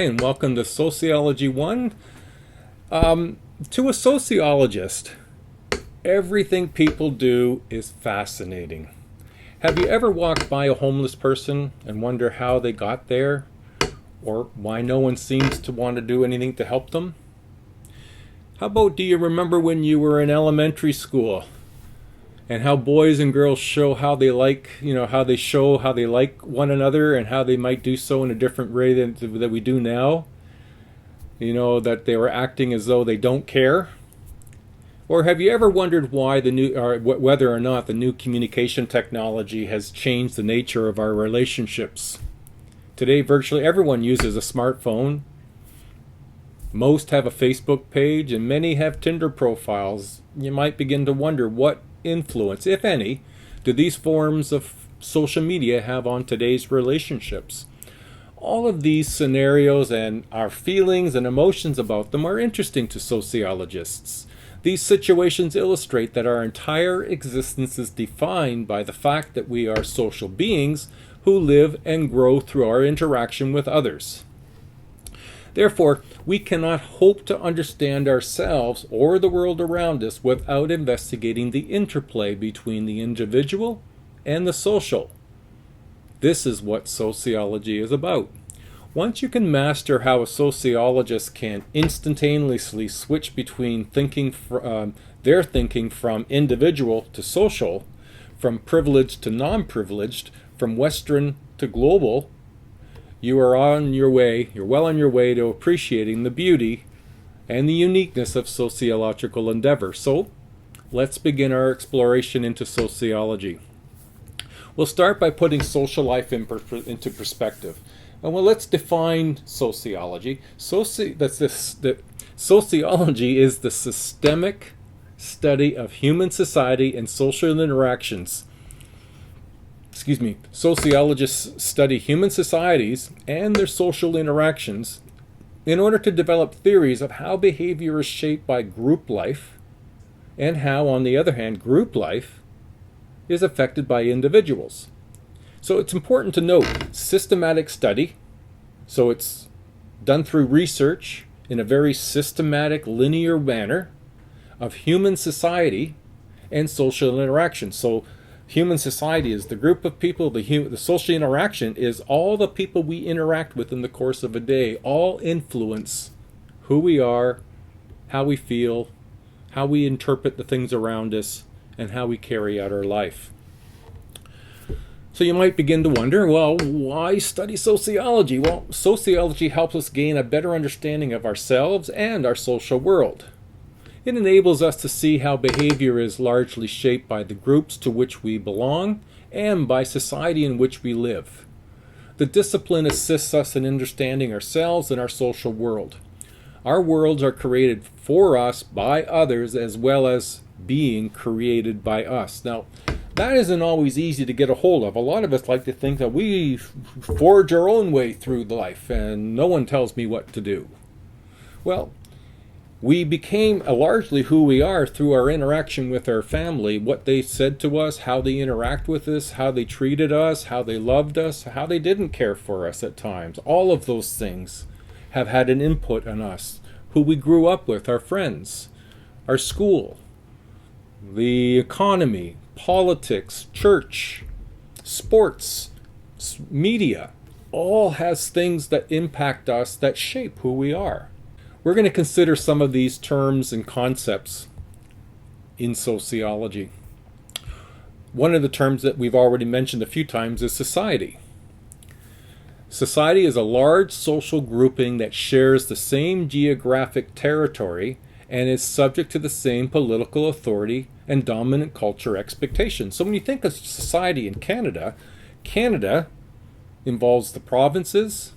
Hi, and welcome to Sociology 1. To a sociologist, everything people do is fascinating. Have you ever walked by a homeless person and wonder how they got there, or why no one seems to want to do anything to help them? How about, do you remember when you were in elementary school and how boys and girls show how they like, how they like one another and how they might do so in a different way than we do now? That they were acting as though they don't care. Or have you ever wondered why whether or not the new communication technology has changed the nature of our relationships? Today, virtually everyone uses a smartphone. Most have a Facebook page, and many have Tinder profiles. You might begin to wonder what influence, if any, do these forms of social media have on today's relationships? All of these scenarios and our feelings and emotions about them are interesting to sociologists. These situations illustrate that our entire existence is defined by the fact that we are social beings who live and grow through our interaction with others. Therefore, we cannot hope to understand ourselves or the world around us without investigating the interplay between the individual and the social. This is what sociology is about. Once you can master how a sociologist can instantaneously switch between their thinking from individual to social, from privileged to non-privileged, from Western to global, you're well on your way to appreciating the beauty and the uniqueness of sociological endeavor. So, let's begin our exploration into sociology. We'll start by putting social life into perspective. And let's define sociology. Sociology is the systemic study of human society and social interactions. Sociologists study human societies and their social interactions in order to develop theories of how behavior is shaped by group life and how, on the other hand, group life is affected by individuals. So it's important to note systematic study. So it's done through research in a very systematic, linear manner of human society and social interaction. So human society is the group of people, the social interaction is all the people we interact with in the course of a day. All influence who we are, how we feel, how we interpret the things around us, and how we carry out our life. So you might begin to wonder, well, why study sociology? Well, sociology helps us gain a better understanding of ourselves and our social world. It enables us to see how behavior is largely shaped by the groups to which we belong and by society in which we live. The discipline assists us in understanding ourselves and our social world. Our worlds are created for us by others as well as being created by us. Now, that isn't always easy to get a hold of. A lot of us like to think that we forge our own way through life and no one tells me what to do. Well, we became largely who we are through our interaction with our family, what they said to us, how they interact with us, how they treated us, how they loved us, how they didn't care for us at times. All of those things have had an input on us, who we grew up with, our friends, our school, the economy, politics, church, sports, media, all has things that impact us, that shape who we are. We're going to consider some of these terms and concepts in sociology. One of the terms that we've already mentioned a few times is society. Society is a large social grouping that shares the same geographic territory and is subject to the same political authority and dominant culture expectations. So when you think of society in Canada, Canada involves the provinces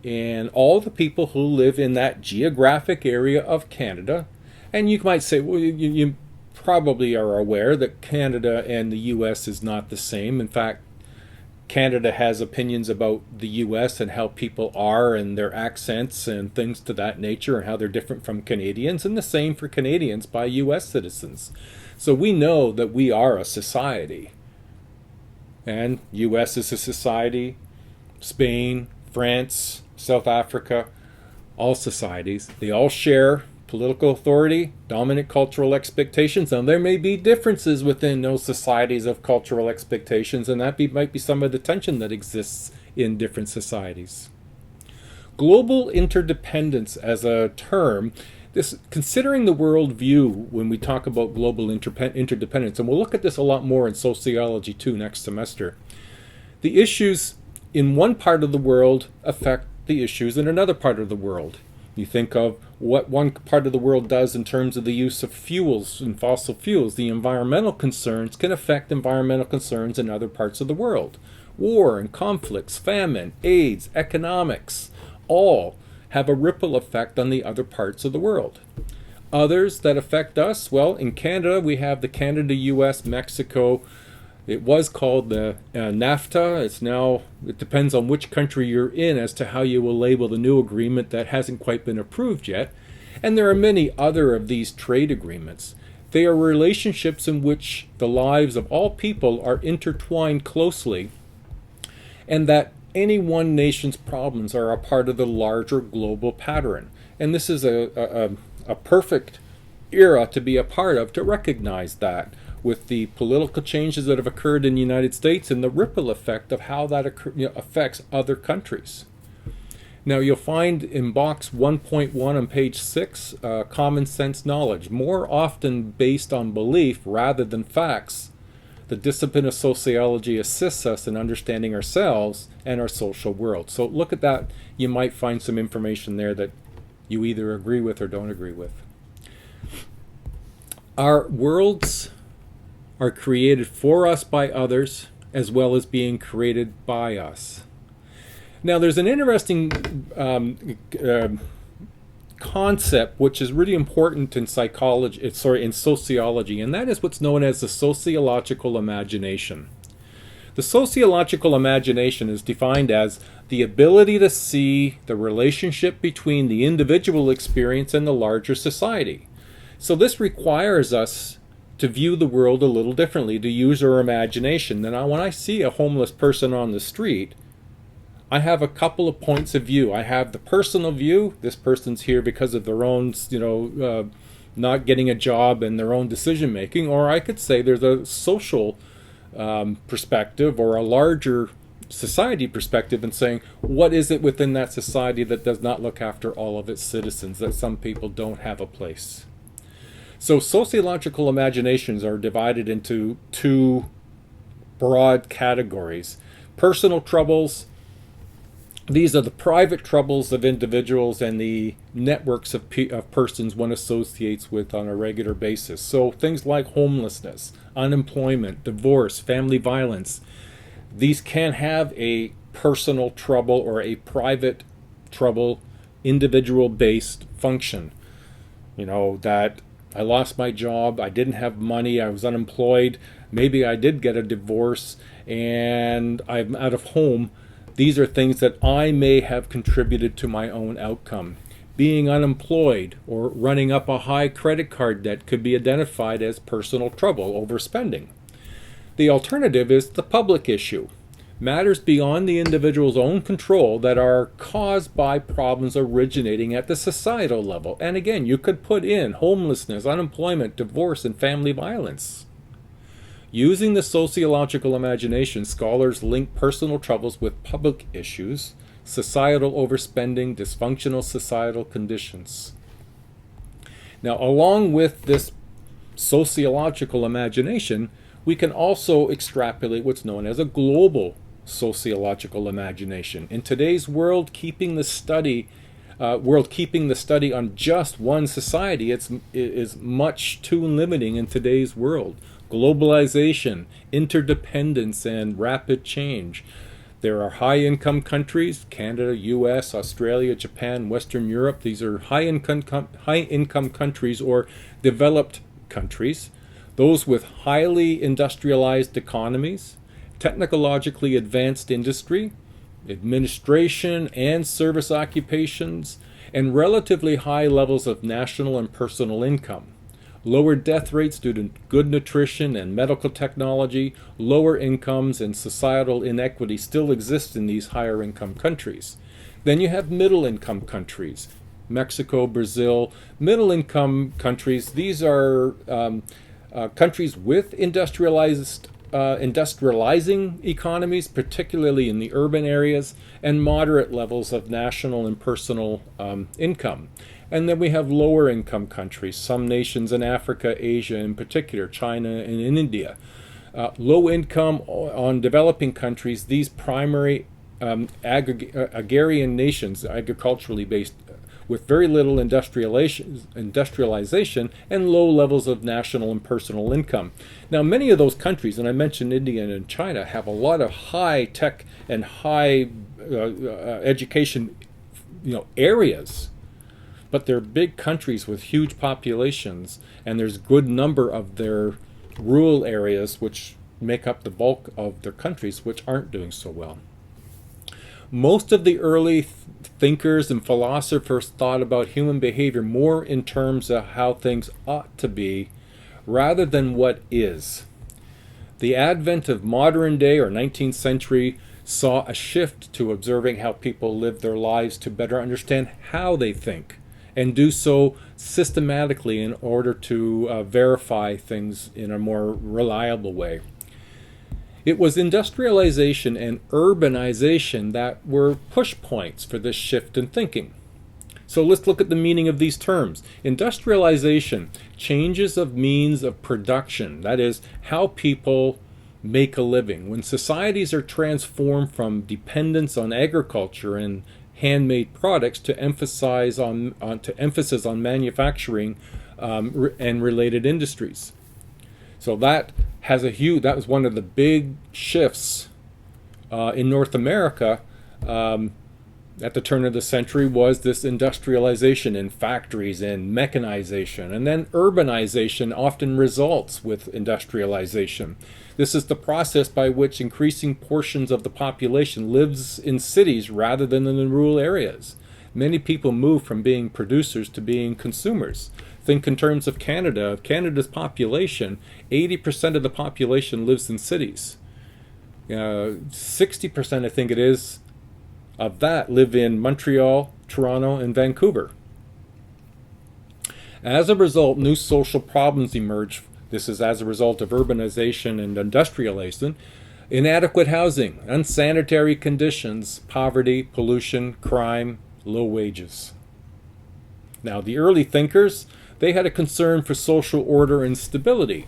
and all the people who live in that geographic area of Canada. And you might say, well, you probably are aware that Canada and the U.S. is not the same. In fact, Canada has opinions about the U.S. and how people are and their accents and things to that nature and how they're different from Canadians, and the same for Canadians by U.S. citizens. So we know that we are a society. And U.S. is a society, Spain, France, South Africa, all societies, they all share political authority, dominant cultural expectations. Now, there may be differences within those societies of cultural expectations, and that might be some of the tension that exists in different societies. Global interdependence as a term, considering the world view when we talk about global interdependence, and we'll look at this a lot more in sociology too next semester. The issues in one part of the world affect the issues in another part of the world. You think of what one part of the world does in terms of the use of fuels and fossil fuels. The environmental concerns can affect environmental concerns in other parts of the world. War and conflicts, famine, AIDS, economics, all have a ripple effect on the other parts of the world. Others that affect us, well, in Canada we have the Canada, US, Mexico. It was called the NAFTA. It depends on which country you're in as to how you will label the new agreement that hasn't quite been approved yet. And there are many other of these trade agreements. They are relationships in which the lives of all people are intertwined closely, and that any one nation's problems are a part of the larger global pattern. And this is a perfect era to be a part of, to recognize that, with the political changes that have occurred in the United States and the ripple effect of how that affects other countries. Now, you'll find in box 1.1 on page 6, common sense knowledge, more often based on belief rather than facts. The discipline of sociology assists us in understanding ourselves and our social world. So look at that. You might find some information there that you either agree with or don't agree with. Our worlds are created for us by others, as well as being created by us. Now, there's an interesting concept which is really important in sociology, and that is what's known as the sociological imagination. The sociological imagination is defined as the ability to see the relationship between the individual experience and the larger society. So this requires us to view the world a little differently, to use our imagination. Now, when I see a homeless person on the street, I have a couple of points of view. I have the personal view. This person's here because of their own, not getting a job and their own decision making. Or I could say there's a social perspective or a larger society perspective, and saying, what is it within that society that does not look after all of its citizens, that some people don't have a place? So sociological imaginations are divided into two broad categories. Personal troubles, these are the private troubles of individuals and the networks of persons one associates with on a regular basis. So things like homelessness, unemployment, divorce, family violence, these can have a personal trouble or a private trouble, individual-based function. That I lost my job, I didn't have money, I was unemployed, maybe I did get a divorce, and I'm out of home. These are things that I may have contributed to my own outcome. Being unemployed or running up a high credit card debt could be identified as personal trouble, overspending. The alternative is the public issue. Matters beyond the individual's own control that are caused by problems originating at the societal level. And again, you could put in homelessness, unemployment, divorce, and family violence. Using the sociological imagination, scholars link personal troubles with public issues, societal overspending, dysfunctional societal conditions. Now, along with this sociological imagination, we can also extrapolate what's known as a global sociological imagination. In today's world, keeping the study on just one society is much too limiting in today's world. Globalization, interdependence, and rapid change. There are high-income countries, Canada, US, Australia, Japan, Western Europe. These are high-income countries or developed countries. Those with highly industrialized economies, technologically advanced industry, administration and service occupations, and relatively high levels of national and personal income. Lower death rates due to good nutrition and medical technology, lower incomes, and societal inequity still exist in these higher income countries. Then you have middle-income countries, Mexico, Brazil. Middle-income countries, these are countries with industrializing economies, particularly in the urban areas, and moderate levels of national and personal income. And then we have lower income countries, some nations in Africa, Asia in particular, China and in India. Low income on developing countries, these primary agrarian nations, agriculturally based, with very little industrialization and low levels of national and personal income. Now, many of those countries, and I mentioned India and China, have a lot of high tech and high education, areas, but they're big countries with huge populations, and there's a good number of their rural areas which make up the bulk of their countries which aren't doing so well. Most of the early thinkers and philosophers thought about human behavior more in terms of how things ought to be rather than what is. The advent of modern day or 19th century saw a shift to observing how people live their lives to better understand how they think, and do so systematically in order to verify things in a more reliable way. It was industrialization and urbanization that were push points for this shift in thinking. So let's look at the meaning of these terms. Industrialization, changes of means of production, that is, how people make a living. When societies are transformed from dependence on agriculture and handmade products to emphasis on manufacturing and related industries. So that was one of the big shifts in North America at the turn of the century, was this industrialization in factories and mechanization. And then urbanization often results with industrialization. This is the process by which increasing portions of the population lives in cities rather than in the rural areas. Many people move from being producers to being consumers. Think in terms of Canada. Of Canada's population, 80% of the population lives in cities. 60%, I think it is, of that live in Montreal, Toronto, and Vancouver. As a result, new social problems emerge. This is as a result of urbanization and industrialization. Inadequate housing, unsanitary conditions, poverty, pollution, crime, low wages. Now, the early thinkers, they had a concern for social order and stability.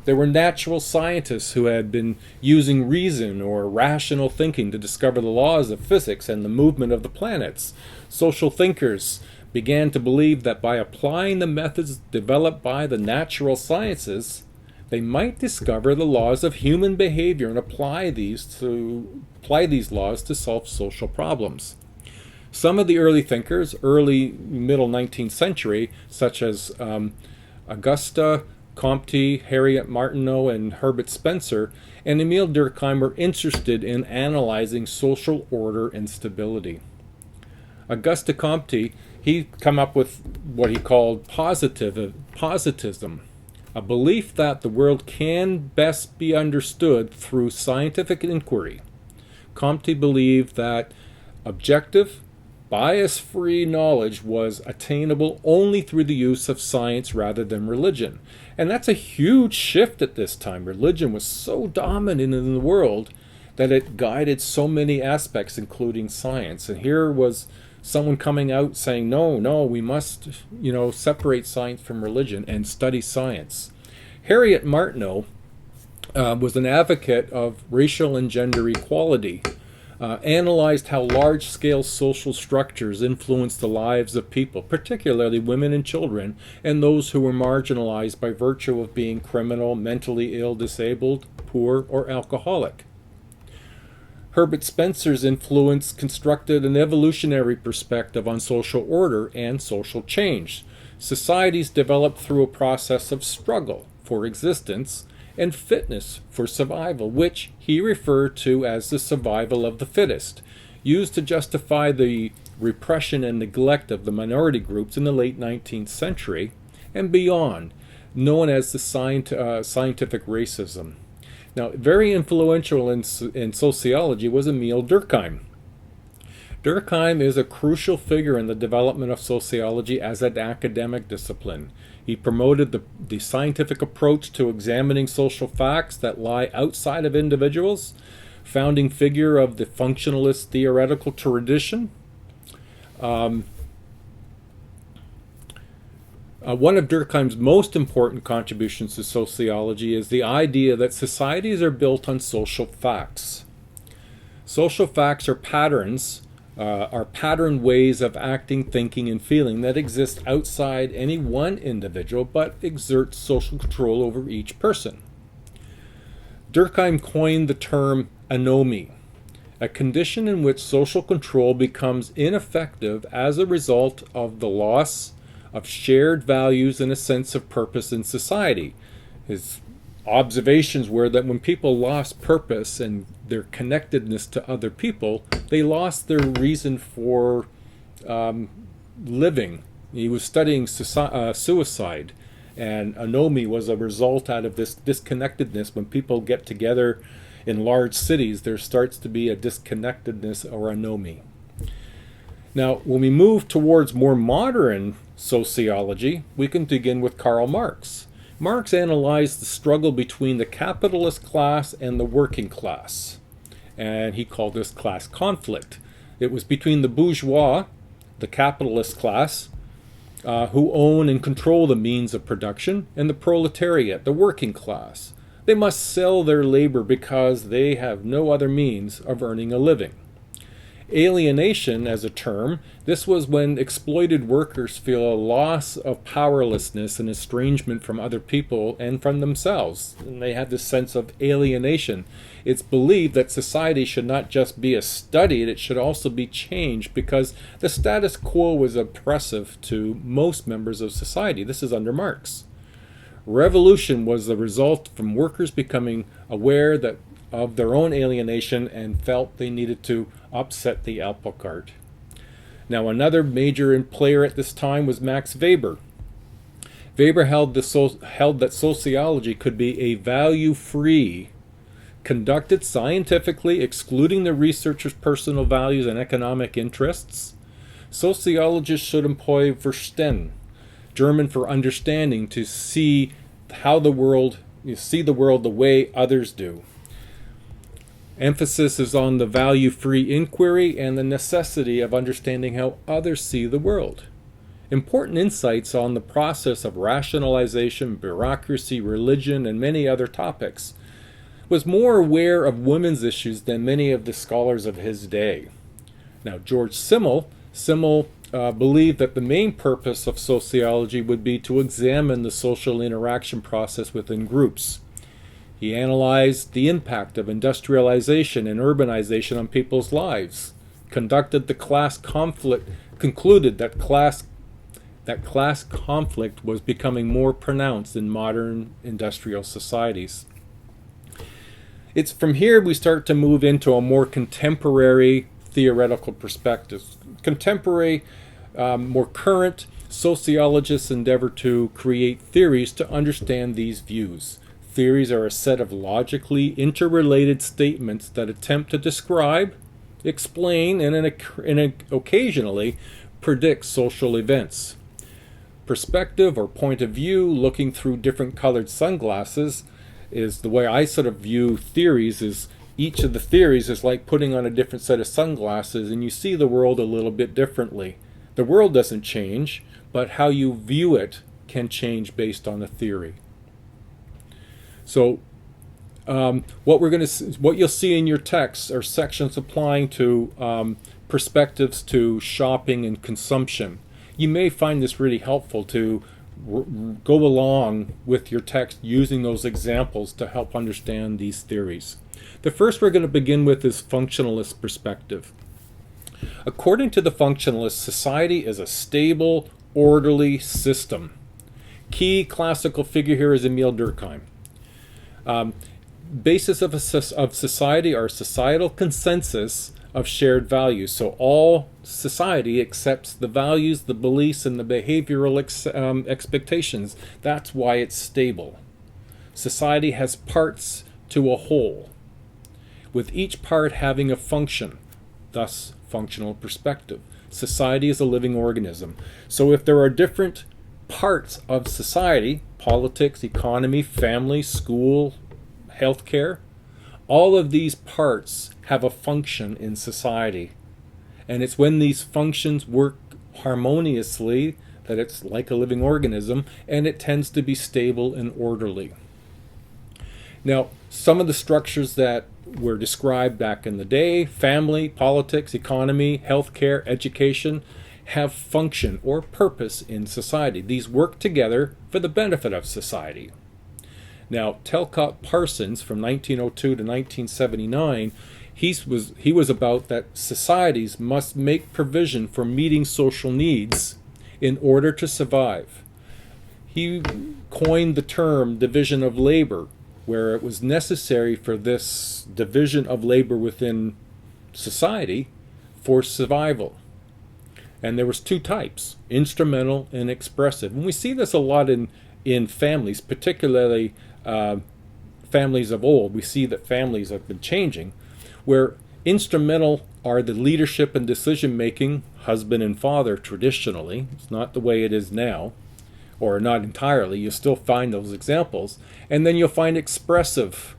There were natural scientists who had been using reason or rational thinking to discover the laws of physics and the movement of the planets. Social thinkers began to believe that by applying the methods developed by the natural sciences, they might discover the laws of human behavior and apply these laws to solve social problems. Some of the early thinkers, early middle 19th century, such as Auguste Comte, Harriet Martineau, and Herbert Spencer, and Emile Durkheim were interested in analyzing social order and stability. Auguste Comte, he come up with what he called positivism, a belief that the world can best be understood through scientific inquiry. Comte believed that objective, bias-free knowledge was attainable only through the use of science rather than religion. And that's a huge shift at this time. Religion was so dominant in the world that it guided so many aspects, including science. And here was someone coming out saying, no, we must, separate science from religion and study science. Harriet Martineau was an advocate of racial and gender equality. Analyzed how large-scale social structures influence the lives of people, particularly women and children, and those who were marginalized by virtue of being criminal, mentally ill, disabled, poor, or alcoholic. Herbert Spencer's influence constructed an evolutionary perspective on social order and social change. Societies developed through a process of struggle for existence and fitness for survival, which he referred to as the survival of the fittest, used to justify the repression and neglect of the minority groups in the late 19th century and beyond, known as the scientific racism. Now, very influential in sociology was Emile Durkheim. Durkheim is a crucial figure in the development of sociology as an academic discipline. He promoted the scientific approach to examining social facts that lie outside of individuals, founding figure of the functionalist theoretical tradition. One of Durkheim's most important contributions to sociology is the idea that societies are built on social facts. Social facts are patterns, are patterned ways of acting, thinking, and feeling that exist outside any one individual but exert social control over each person. Durkheim coined the term anomie, a condition in which social control becomes ineffective as a result of the loss of shared values and a sense of purpose in society. His observations were that when people lost purpose and their connectedness to other people, they lost their reason for living. He was studying suicide, and anomie was a result out of this disconnectedness. When people get together in large cities, there starts to be a disconnectedness or anomie. Now, when we move towards more modern sociology, we can begin with Karl Marx. Marx analyzed the struggle between the capitalist class and the working class, and he called this class conflict. It was between the bourgeois, the capitalist class, who own and control the means of production, and the proletariat, the working class. They must sell their labor because they have no other means of earning a living. Alienation as a term, this was when exploited workers feel a loss of powerlessness and estrangement from other people and from themselves. And they have this sense of alienation. It's believed that society should not just be studied, it should also be changed because the status quo was oppressive to most members of society. This is under Marx. Revolution was the result from workers becoming aware that of their own alienation and felt they needed to upset the apple cart. Now, another major player at this time was Max Weber. Weber held that sociology could be a value-free, conducted scientifically, excluding the researcher's personal values and economic interests. Sociologists should employ Verstehen, German for understanding, to see how the world the way others do. Emphasis is on the value-free inquiry and the necessity of understanding how others see the world. Important insights on the process of rationalization, bureaucracy, religion, and many other topics. Was more aware of women's issues than many of the scholars of his day. Now, George Simmel believed that the main purpose of sociology would be to examine the social interaction process within groups. He analyzed the impact of industrialization and urbanization on people's lives, concluded that class conflict was becoming more pronounced in modern industrial societies. It's from here we start to move into a more contemporary theoretical perspective. Contemporary, more current sociologists endeavor to create theories to understand these views. Theories are a set of logically interrelated statements that attempt to describe, explain, and occasionally predict social events. Perspective or point of view, looking through different colored sunglasses, is the way I sort of view theories. Is each of the theories is like putting on a different set of sunglasses, and you see the world a little bit differently. The world doesn't change, but how you view it can change based on a theory. So what you'll see in your text are sections applying to perspectives to shopping and consumption. You may find this really helpful to go along with your text using those examples to help understand these theories. The first we're going to begin with is functionalist perspective. According to the functionalists, society is a stable, orderly system. Key classical figure here is Emile Durkheim. Basis of society are societal consensus of shared values. So all society accepts the values, the beliefs, and the behavioral expectations. That's why it's stable. Society has parts to a whole, with each part having a function, thus functional perspective. Society is a living organism. So if there are different parts of society, politics, economy, family, school, healthcare, all of these parts have a function in society. And it's when these functions work harmoniously that it's like a living organism, and it tends to be stable and orderly. Now, some of the structures that were described back in the day, family, politics, economy, healthcare, education, have function or purpose in society. These work together for the benefit of society. Now, Talcott Parsons, from 1902 to 1979, he was about that societies must make provision for meeting social needs in order to survive. He coined the term division of labor, where it was necessary for this division of labor within society for survival. And there was two types, instrumental and expressive. And we see this a lot in families, particularly families of old. We see that families have been changing, where instrumental are the leadership and decision-making, husband and father traditionally. It's not the way it is now, or not entirely. You'll still find those examples. And then you'll find expressive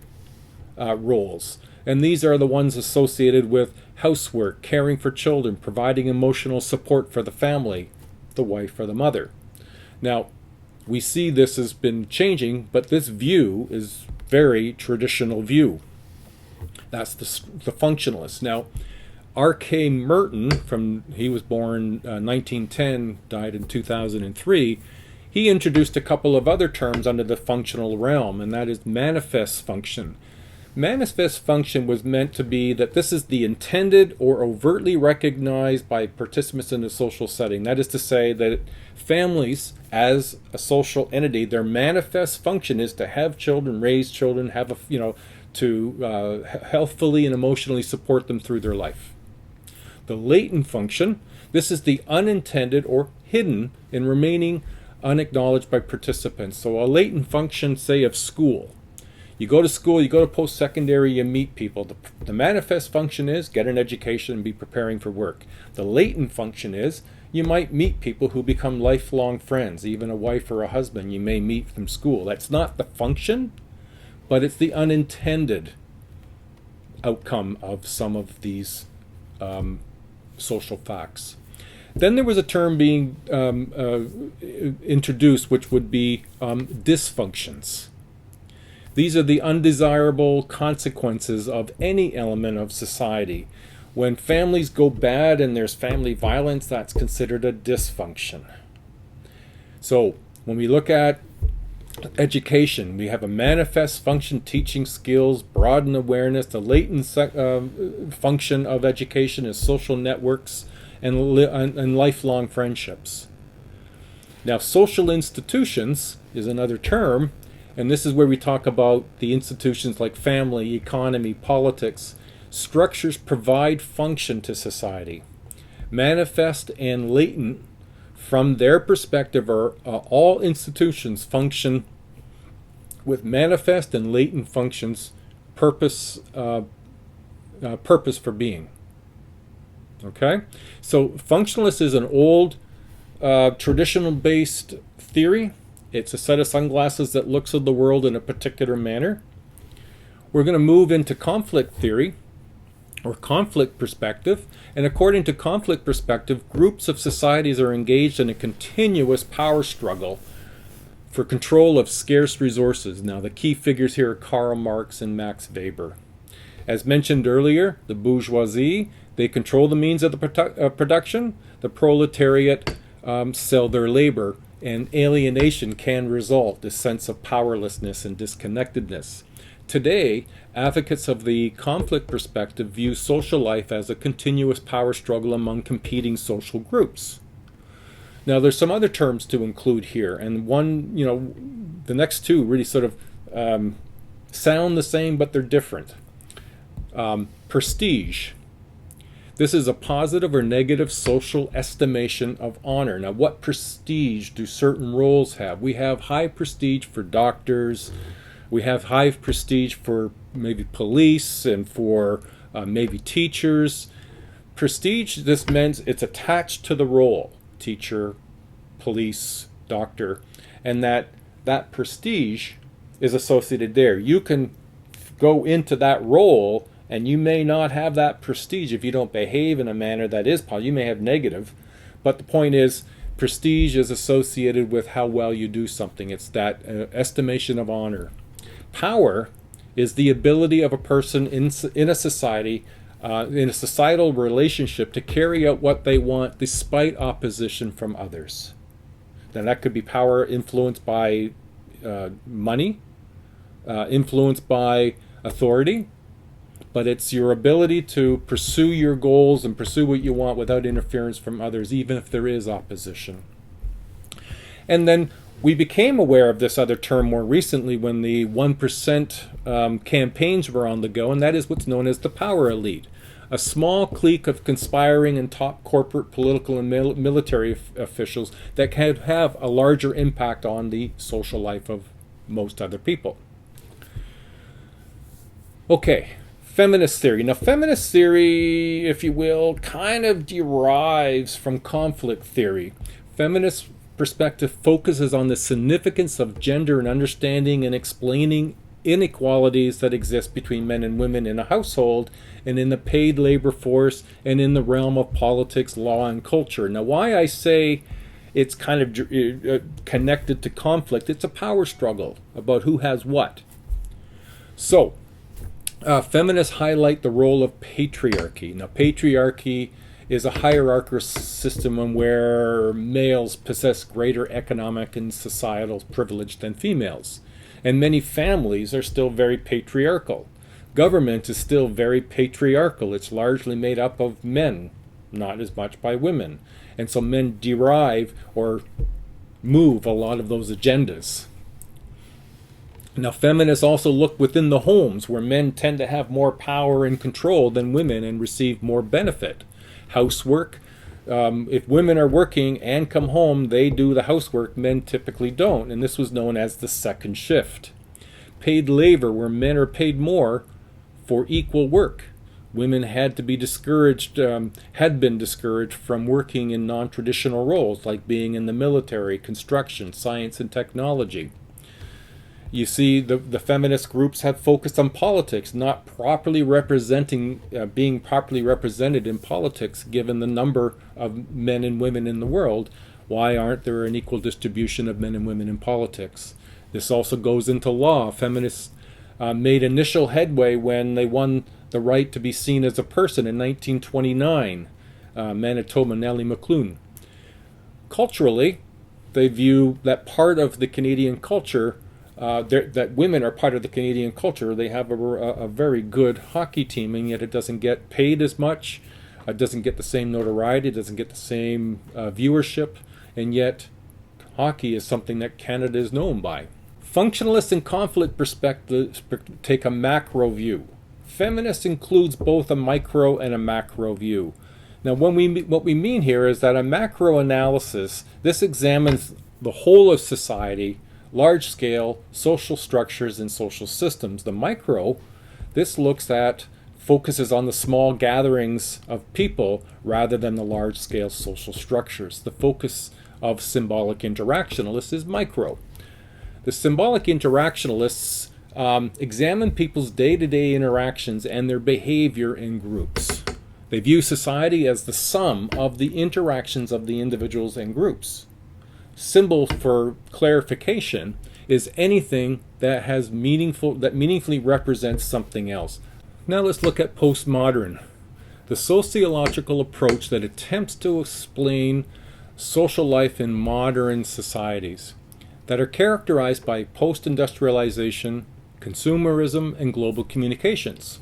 roles. And these are the ones associated with housework, caring for children, providing emotional support for the family, the wife or the mother. Now, we see this has been changing, but this view is very traditional view. That's the functionalist. Now, R.K. Merton, he was born 1910, died in 2003, he introduced a couple of other terms under the functional realm, and that is manifest function. Manifest function was meant to be that this is the intended or overtly recognized by participants in a social setting. That is to say that families, as a social entity, their manifest function is to have children, raise children, to healthfully and emotionally support them through their life. The latent function, this is the unintended or hidden and remaining unacknowledged by participants. So a latent function, say, of school. You go to school, you go to post-secondary, you meet people. The manifest function is get an education and be preparing for work. The latent function is you might meet people who become lifelong friends, even a wife or a husband you may meet from school. That's not the function, but it's the unintended outcome of some of these social facts. Then there was a term being introduced, which would be dysfunctions. These are the undesirable consequences of any element of society. When families go bad and there's family violence, that's considered a dysfunction. So when we look at education, we have a manifest function, teaching skills, broaden awareness. The latent function of education is social networks and lifelong friendships. Now, social institutions is another term, and this is where we talk about the institutions like family, economy, politics. Structures provide function to society. Manifest and latent, from their perspective, are all institutions function with manifest and latent functions, purpose for being. Okay? So functionalist is an old traditional-based theory. It's a set of sunglasses that looks at the world in a particular manner. We're going to move into conflict theory, or conflict perspective. And according to conflict perspective, groups of societies are engaged in a continuous power struggle for control of scarce resources. Now, the key figures here are Karl Marx and Max Weber. As mentioned earlier, the bourgeoisie, they control the means of the production. The proletariat sell their labor, and alienation can result, a sense of powerlessness and disconnectedness. Today, advocates of the conflict perspective view social life as a continuous power struggle among competing social groups. Now, there's some other terms to include here, and the next two really sort of sound the same, but they're different. Prestige. This is a positive or negative social estimation of honor. Now, what prestige do certain roles have? We have high prestige for doctors. We have high prestige for maybe police and for maybe teachers. prestige, this means it's attached to the role, teacher, police, doctor, and that prestige is associated there. You can go into that role and you may not have that prestige if you don't behave in a manner that is positive. You may have negative, but the point is prestige is associated with how well you do something. It's that estimation of honor. Power is the ability of a person in a society, in a societal relationship, to carry out what they want despite opposition from others. Now that could be power influenced by money, influenced by authority, but it's your ability to pursue your goals and pursue what you want without interference from others, even if there is opposition. And then we became aware of this other term more recently when the 1% campaigns were on the go, and that is what's known as the power elite. A small clique of conspiring and top corporate, political, and military officials that can have a larger impact on the social life of most other people. Okay, feminist theory. Now, feminist theory, if you will, kind of derives from conflict theory. Feminist perspective focuses on the significance of gender and understanding and explaining inequalities that exist between men and women in a household and in the paid labor force and in the realm of politics, law, and culture. Now, why I say it's kind of connected to conflict, it's a power struggle about who has what. So, feminists highlight the role of patriarchy. Now, patriarchy is a hierarchical system where males possess greater economic and societal privilege than females. And many families are still very patriarchal. Government is still very patriarchal. It's largely made up of men, not as much by women. And so men derive or move a lot of those agendas. Now, feminists also look within the homes where men tend to have more power and control than women and receive more benefit. Housework. If women are working and come home, they do the housework. Men typically don't, and this was known as the second shift. Paid labor, where men are paid more for equal work. Women had been discouraged from working in non-traditional roles, like being in the military, construction, science, and technology. You see, the feminist groups have focused on politics, not properly being properly represented in politics, given the number of men and women in the world. Why aren't there an equal distribution of men and women in politics? This also goes into law. Feminists made initial headway when they won the right to be seen as a person in 1929, Manitoba Nellie McClune. Culturally, they view that part of the Canadian culture, that women are part of the Canadian culture. They have a very good hockey team, and yet it doesn't get paid as much. It doesn't get the same notoriety. It doesn't get the same viewership, and yet hockey is something that Canada is known by. Functionalists and conflict perspectives take a macro view. Feminist includes both a micro and a macro view. Now, what we mean here is that a macro analysis, this examines the whole of society, large-scale social structures and social systems. The micro, this focuses on the small gatherings of people rather than the large-scale social structures. The focus of symbolic interactionalists is micro. The symbolic interactionalists examine people's day-to-day interactions and their behavior in groups. They view society as the sum of the interactions of the individuals and groups. Symbol for clarification is anything that meaningfully represents something else. Now let's look at postmodern, the sociological approach that attempts to explain social life in modern societies that are characterized by post-industrialization, consumerism, and global communications.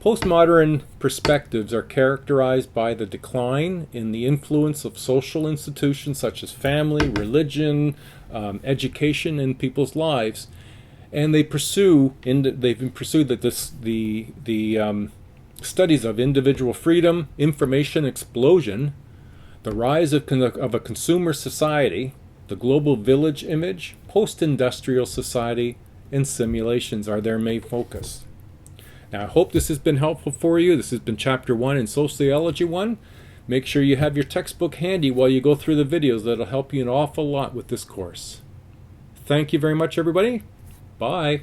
Postmodern perspectives are characterized by the decline in the influence of social institutions such as family, religion, education in people's lives, and they've pursued that the studies of individual freedom, information explosion, the rise of a consumer society, the global village image, post-industrial society, and simulations are their main focus. Now, I hope this has been helpful for you. This has been Chapter 1 in Sociology 1. Make sure you have your textbook handy while you go through the videos. That'll help you an awful lot with this course. Thank you very much, everybody. Bye.